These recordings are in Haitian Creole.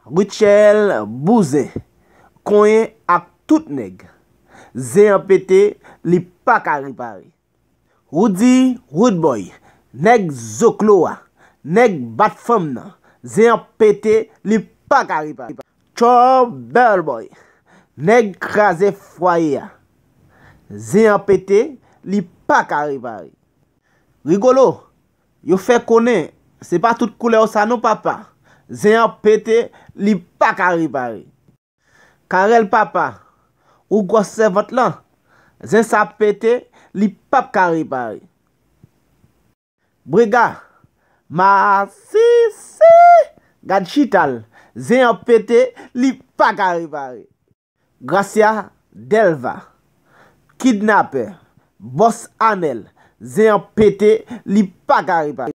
Richel Bouze, koyen ak tout nèg. Zéan pété, li pa ka ripare. Rudy Woodboy, nèg Zokloa, nèg bat femme nan. Zéan pété, li pa ka ripare. Chor Bellboy, nèg krasé foyer. Zéan pété, li pa ka ripare. Rigolo, yo fait connaître, c'est pas toute couleur ça non papa. Zéan pété, li pa ka ripare. Karel papa, ou gros servante là, zin sa pété, li pa ka ripare. Briga, ma si, gad chital, zin pété, li pa ka ripare. Gracia Delva, kidnapper, boss Anel, zin pété, li pa ka ripare.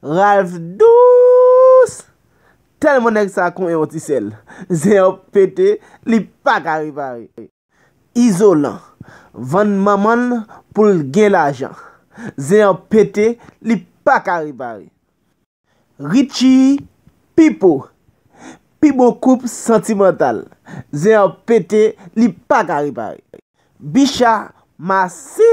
Ralph Douce, tellement nèg sa kon yon tisel, zin pété, li pa ka ripare. Isolant, van maman pour gen l'argent, zin pété, li pa ka ripare. Richie Pipo, Pipo coupe sentimental, zin pété, li pa ka ripare. Bicha ma si,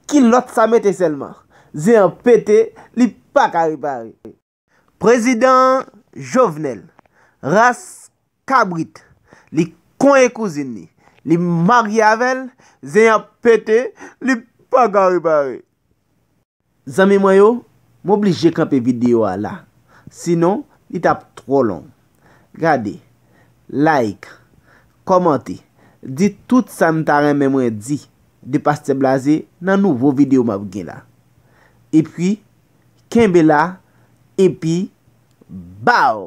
qui l'autre sa mette seulement, zin pété, li pa ka ripare. Président Jovenel, race cabrit, li koyen cousine ni, li marié avec, zin pété, li pa ka ripare. Zami moi yo, m'oblige camper vidéo là. Sinon, il tape trop long. Regardez, like, commentez, dites tout ça m'ta remè moi dit de Pasteur Blasé dans nouveau vidéo m'a gen là. Et puis, kembe là, et puis, bao!